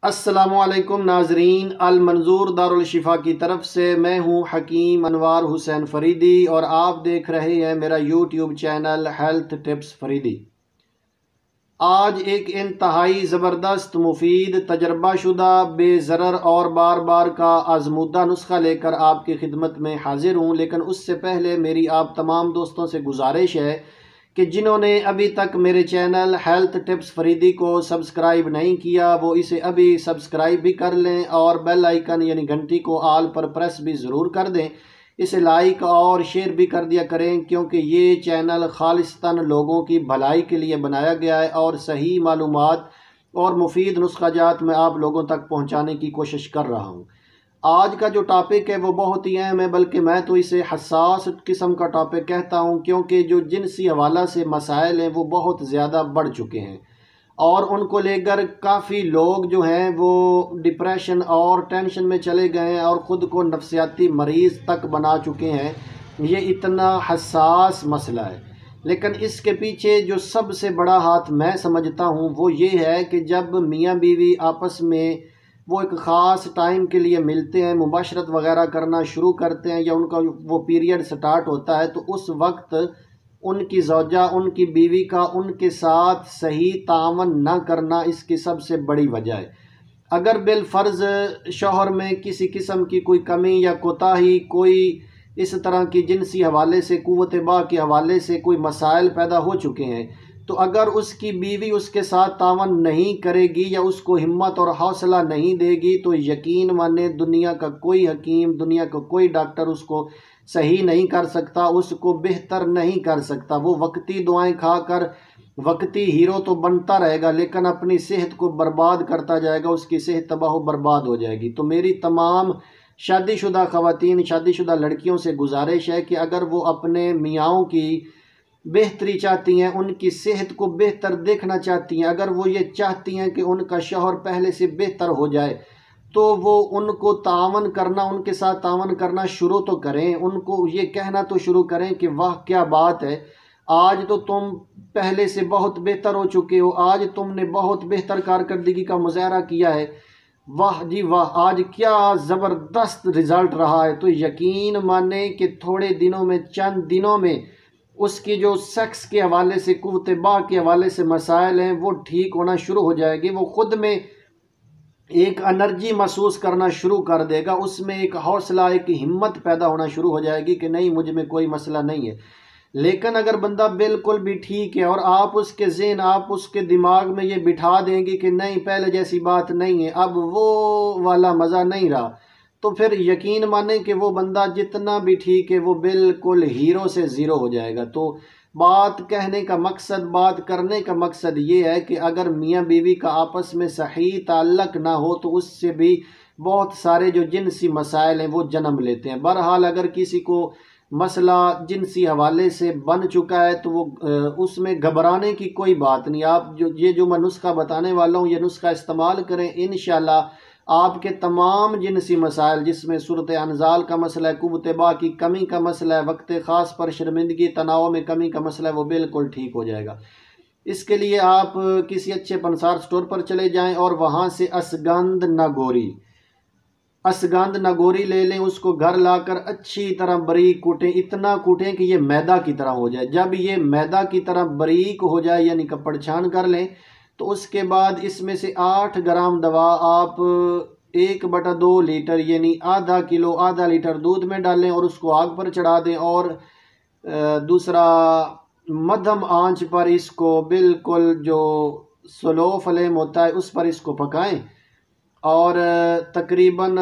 अस्सलामुअलैकुम नाजरीन, अल मंजूर दारुल शिफा की तरफ से मैं हूँ हकीम अनवार हुसैन फरीदी और आप देख रहे हैं मेरा YouTube channel health tips Faridi. आज एक इंतहाई ज़बरदस्त मुफीद तजर्बाशुदा बेज़रर और बार बार का आजमूदा नुस्खा लेकर आपकी खिदमत में हाजिर हूँ। लेकिन उससे पहले मेरी आप तमाम दोस्तों से गुजारिश है कि जिन्होंने अभी तक मेरे चैनल हेल्थ टिप्स फरीदी को सब्सक्राइब नहीं किया वो इसे अभी सब्सक्राइब भी कर लें और बेल आइकन यानी घंटी को आल पर प्रेस भी ज़रूर कर दें। इसे लाइक और शेयर भी कर दिया करें क्योंकि ये चैनल खालिस्तान लोगों की भलाई के लिए बनाया गया है और सही मालूमात और मुफीद नुस्खाजात मैं आप लोगों तक पहुँचाने की कोशिश कर रहा हूँ। आज का जो टॉपिक है वो बहुत ही अहम है, बल्कि मैं तो इसे हसास किस्म का टॉपिक कहता हूं क्योंकि जो जिनसी हवाला से मसाइल हैं वो बहुत ज़्यादा बढ़ चुके हैं और उनको लेकर काफ़ी लोग जो हैं वो डिप्रेशन और टेंशन में चले गए हैं और ख़ुद को नफ्सियाती मरीज़ तक बना चुके हैं। ये इतना हसास मसला है, लेकिन इसके पीछे जो सबसे बड़ा हाथ मैं समझता हूँ वो ये है कि जब मियाँ बीवी आपस में वो एक ख़ास टाइम के लिए मिलते हैं, मुबाशरत वग़ैरह करना शुरू करते हैं या उनका वो पीरियड स्टार्ट होता है, तो उस वक्त उनकी ज़ौजा उनकी बीवी का उनके साथ सही तावन न करना इसकी सबसे बड़ी वजह है। अगर बिलफ़र्ज़ शौहर में किसी किस्म की कोई कमी या कोताही, कोई इस तरह की जिनसी हवाले से क़ुव्वत बा के हवाले से कोई मसाइल पैदा हो चुके हैं, तो अगर उसकी बीवी उसके साथ तावन नहीं करेगी या उसको हिम्मत और हौसला नहीं देगी तो यकीन माने दुनिया का कोई हकीम, दुनिया का कोई डॉक्टर उसको सही नहीं कर सकता, उसको बेहतर नहीं कर सकता। वो वक्ती दुआएं खाकर वक्ती हीरो तो बनता रहेगा लेकिन अपनी सेहत को बर्बाद करता जाएगा, उसकी सेहत तबाह बर्बाद हो जाएगी। तो मेरी तमाम शादीशुदा ख़वातीन, शादीशुदा लड़कियों से गुजारिश है कि अगर वो अपने मियाँओं की बेहतरी चाहती हैं, उनकी सेहत को बेहतर देखना चाहती हैं, अगर वो ये चाहती हैं कि उनका शौहर पहले से बेहतर हो जाए, तो वो उनको तावन करना, उनके साथ तावन करना शुरू तो करें। उनको ये कहना तो शुरू करें कि वाह क्या बात है, आज तो तुम पहले से बहुत बेहतर हो चुके हो, आज तुमने बहुत बेहतर कारकर्दगी का मुजाहरा किया है, वाह जी वाह, आज क्या ज़बरदस्त रिज़ल्ट रहा है। तो यकीन माने कि थोड़े दिनों में, चंद दिनों में उसकी जो सेक्स के हवाले से, क़ुव्वत बा के हवाले से मसाइल हैं वो ठीक होना शुरू हो जाएगी। वो ख़ुद में एक एनर्जी महसूस करना शुरू कर देगा, उसमें एक हौसला, एक हिम्मत पैदा होना शुरू हो जाएगी कि नहीं, मुझ में कोई मसला नहीं है। लेकिन अगर बंदा बिल्कुल भी ठीक है और आप उसके ज़हन, आप उसके दिमाग में ये बिठा देंगे कि नहीं पहले जैसी बात नहीं है, अब वो वाला मज़ा नहीं रहा, तो फिर यकीन माने कि वो बंदा जितना भी ठीक है वो बिल्कुल हीरो से ज़ीरो हो जाएगा। तो बात कहने का मकसद, बात करने का मकसद ये है कि अगर मियाँ बीवी का आपस में सही ताल्लुक़ ना हो तो उससे भी बहुत सारे जो जिनसी मसाइल हैं वो जन्म लेते हैं। बहरहाल अगर किसी को मसला जिनसी हवाले से बन चुका है तो वो उसमें घबराने की कोई बात नहीं। आप जो मैं नुस्खा बताने वाला हूँ, ये नुस्खा इस्तेमाल करें, इंशाल्लाह आपके तमाम जिनसी मसाइल, जिसमें सूरत अनजाल का मसला है, क़ुव्वत बा की कमी का मसला है, वक्त ख़ास पर शर्मिंदगी तनाव में कमी का मसला है, वो बिल्कुल ठीक हो जाएगा। इसके लिए आप किसी अच्छे पंसार स्टोर पर चले जाएं और वहाँ से असगंध नागोरी ले लें। उसको घर लाकर अच्छी तरह बारीक कूटें, इतना कूटें कि ये मैदा की तरह हो जाए। जब ये मैदा की तरह बारीक हो जाए यानी कपड़ छान कर लें, तो उसके बाद इसमें से 8 ग्राम दवा आप 1/2 लीटर यानी आधा लीटर दूध में डालें और उसको आग पर चढ़ा दें और दूसरा मध्यम आंच पर इसको बिल्कुल जो स्लो फ्लेम होता है उस पर इसको पकाएं और तकरीबन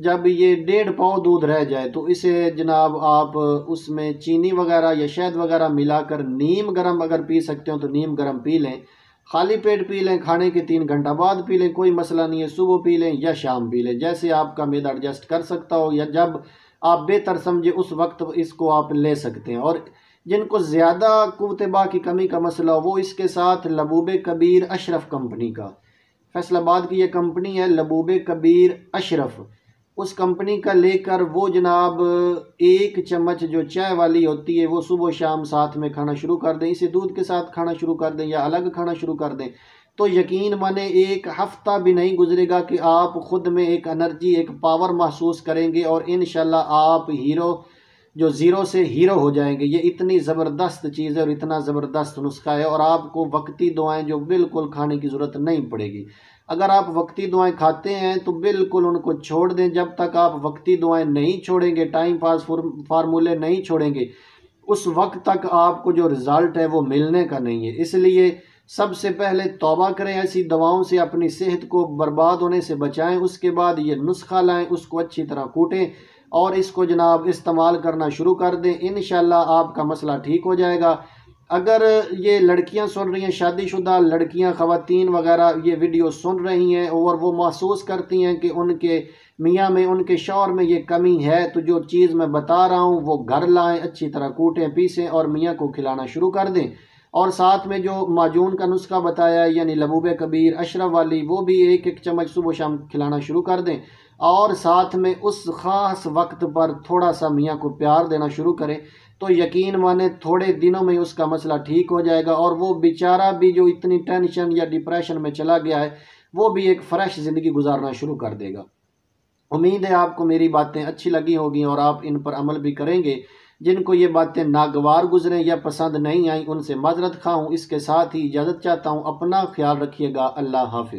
जब ये 1.5 पाव दूध रह जाए तो इसे जनाब आप उसमें चीनी वगैरह या शहद वगैरह मिलाकर नीम गर्म अगर पी सकते हो तो नीम गर्म पी लें। खाली पेट पी लें, खाने के 3 घंटा बाद पी लें, कोई मसला नहीं है। सुबह पी लें या शाम पी लें, जैसे आपका मैदा एडजस्ट कर सकता हो या जब आप बेहतर समझे उस वक्त इसको आप ले सकते हैं। और जिनको ज़्यादा क़ुव्वत बा की कमी का मसला हो वो इसके साथ लबूब कबीर अशरफ कंपनी का, फैसलाबाद की ये कंपनी है लबूब कबीर अशरफ, उस कंपनी का लेकर वो जनाब 1 चम्मच जो चाय वाली होती है वो सुबह शाम साथ में खाना शुरू कर दें। इसे दूध के साथ खाना शुरू कर दें या अलग खाना शुरू कर दें तो यकीन माने एक हफ्ता भी नहीं गुजरेगा कि आप ख़ुद में एक एनर्जी, एक पावर महसूस करेंगे और इंशाल्लाह आप हीरो, जो ज़ीरो से हीरो हो जाएंगे। ये इतनी ज़बरदस्त चीज़ है और इतना ज़बरदस्त नुस्खा है। और आपको वक्ती दुआएं जो बिल्कुल खाने की ज़रूरत नहीं पड़ेगी। अगर आप वक्ती दुआएं खाते हैं तो बिल्कुल उनको छोड़ दें। जब तक आप वक्ती दुआएं नहीं छोड़ेंगे, टाइम पास फार्मूले नहीं छोड़ेंगे, उस वक्त तक आपको जो रिज़ल्ट है वो मिलने का नहीं है। इसलिए सबसे पहले तौबा करें, ऐसी दवाओं से अपनी सेहत को बर्बाद होने से बचाएं। उसके बाद ये नुस्खा लाएं, उसको अच्छी तरह कूटें और इसको जनाब इस्तेमाल करना शुरू कर दें। इंशाल्लाह आपका मसला ठीक हो जाएगा। अगर ये लड़कियां सुन रही हैं, शादीशुदा लड़कियां, ख़वातीन वगैरह ये वीडियो सुन रही हैं और वो महसूस करती हैं कि उनके मियाँ में, उनके शौहर में ये कमी है, तो जो चीज़ मैं बता रहा हूँ वो घर लाएं, अच्छी तरह कूटें पीसें और मियाँ को खिलाना शुरू कर दें। और साथ में जो माजून का नुस्खा बताया यानी लबूब कबीर, अशरफ वाली, वो भी एक एक चम्मच सुबह शाम खिलाना शुरू कर दें। और साथ में उस ख़ास वक्त पर थोड़ा सा मियाँ को प्यार देना शुरू करें, तो यकीन माने थोड़े दिनों में उसका मसला ठीक हो जाएगा। और वो बेचारा भी जो इतनी टेंशन या डिप्रेशन में चला गया है, वो भी एक फ़्रेश ज़िंदगी गुजारना शुरू कर देगा। उम्मीद है आपको मेरी बातें अच्छी लगी होगी और आप इन पर अमल भी करेंगे। जिनको ये बातें नागवार गुजरें या पसंद नहीं आई, उनसे माजरत खाऊं। इसके साथ ही इजाज़त चाहता हूं। अपना ख्याल रखिएगा। अल्लाह हाफिज़।